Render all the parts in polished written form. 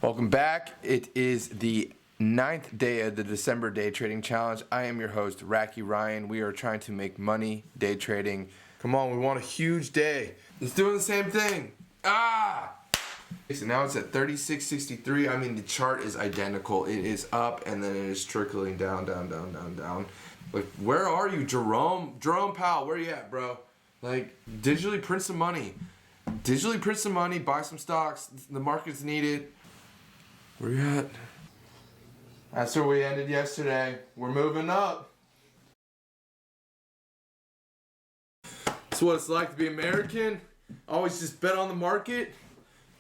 Welcome back. It is the 9th day of the December day trading challenge. I am your host, Racky Ryan. We are trying to make money day trading. Come on, we want a huge day. It's doing the same thing. So now it's at 36.63. I mean, the chart is identical. It is up and then it is trickling down. Like, where are you, Jerome Powell? Where you at, bro? Like, digitally print some money. Buy some stocks. The market's needed. Where you at? That's where we ended yesterday. We're moving up. That's what it's like to be American. Always just bet on the market.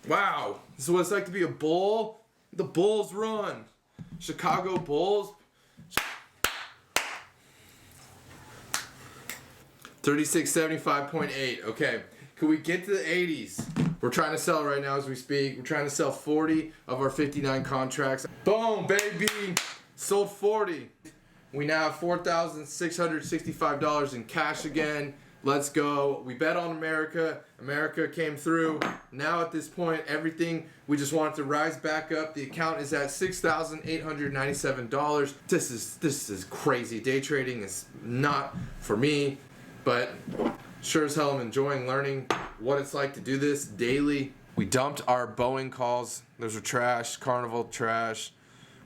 Wow. This is what it's like to be a bull. The Bulls run. Chicago Bulls. 36.75.8. Okay. Can we get to the 80s? We're trying to sell right now as we speak. We're trying to sell 40 of our 59 contracts. Boom, baby. Sold 40. We now have $4,665 in cash again. Let's go. We bet on America. America came through. Now at this point, everything, we just want it to rise back up. The account is at $6,897. This is crazy. Day trading is not for me, but sure as hell I'm enjoying learning what it's like to do this daily. We dumped our Boeing calls. Those are trash. Carnival trash.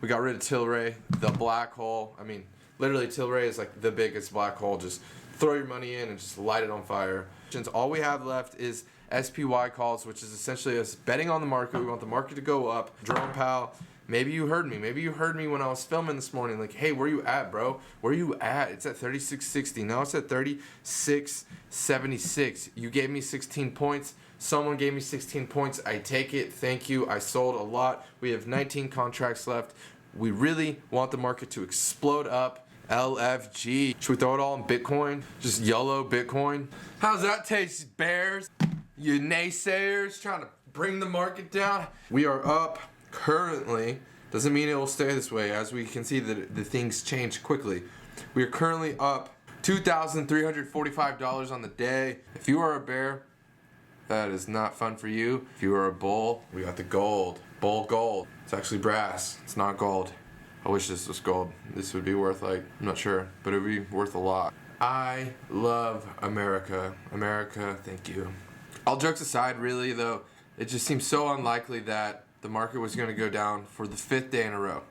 We got rid of Tilray, the black hole. I mean, literally Tilray is like the biggest black hole. Just throw your money in and just light it on fire. All we have left is SPY calls, which is essentially us betting on the market. We want the market to go up. Jerome Powell, maybe you heard me. Maybe you heard me when I was filming this morning. Like, hey, where you at, bro? Where you at? It's at 36.60. Now it's at 36.76. You gave me 16 points. Someone gave me 16 points. I take it. Thank you. I sold a lot. We have 19 contracts left. We really want the market to explode up. LFG. Should we throw it all in Bitcoin? Just YOLO Bitcoin? How's that taste, bears? You naysayers trying to bring the market down? We are up currently. Doesn't mean it will stay this way. As we can see, the things change quickly. We are currently up $2,345 on the day. If you are a bear, that is not fun for you. If you are a bull, we got the gold. Bull gold. It's actually brass. It's not gold. I wish this was gold. This would be worth, like, I'm not sure, but it would be worth a lot. I love America. America, thank you. All jokes aside, really, though, it just seems so unlikely that the market was going to go down for the 5th day in a row.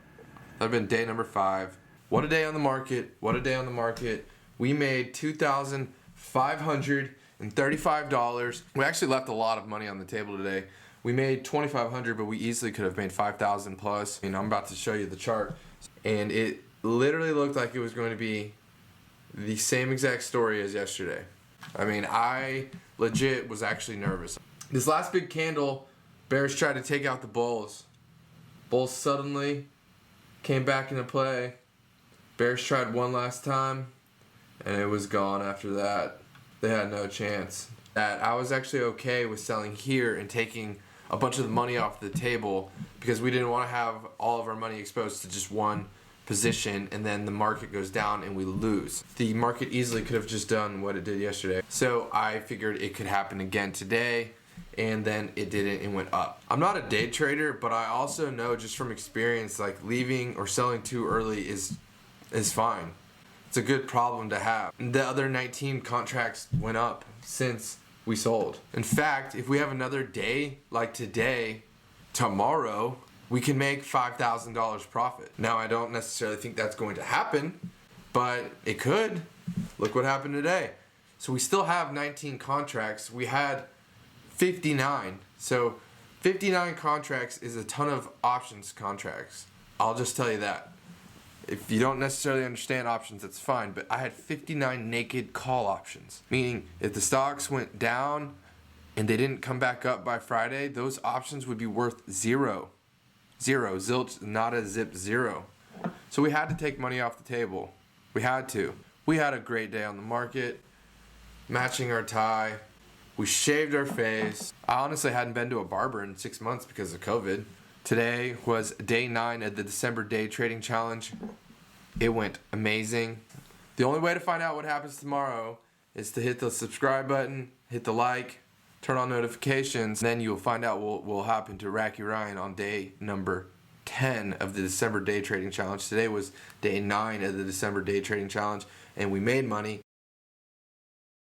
That would have been day number 5. What a day on the market. What a day on the market. We made $2,535. We actually left a lot of money on the table today. We made $2,500, but we easily could have made $5,000 plus. And I'm about to show you the chart. And it literally looked like it was going to be the same exact story as yesterday. I mean, I legit was actually nervous. This last big candle, bears tried to take out the bulls. Bulls suddenly came back into play. Bears tried one last time, and it was gone after that. They had no chance. I was actually okay with selling here and taking a bunch of the money off the table because we didn't want to have all of our money exposed to just one position and then the market goes down and we lose. The market easily could have just done what it did yesterday. So I figured it could happen again today, and then it didn't and went up. I'm not a day trader, but I also know just from experience, like, leaving or selling too early is fine. It's a good problem to have. The other 19 contracts went up since we sold. In fact, if we have another day like today, tomorrow, we can make $5,000 profit. Now, I don't necessarily think that's going to happen, but it could. Look what happened today. So we still have 19 contracts. We had 59. So 59 contracts is a ton of options contracts. I'll just tell you that. If you don't necessarily understand options, that's fine, but I had 59 naked call options, meaning if the stocks went down and they didn't come back up by Friday, those options would be worth zero. Zilch, nada, zip, zero. So we had to take money off the table. We had to. We had a great day on the market, matching our tie. We shaved our face. I honestly hadn't been to a barber in 6 months because of COVID. Today was day 9 of the December day trading challenge. It went amazing. The only way to find out what happens tomorrow is to hit the subscribe button, hit the like, turn on notifications, then you'll find out what will happen to Racky Ryan on day number 10 of the December day trading challenge. Today was day 9 of the December day trading challenge, and we made money.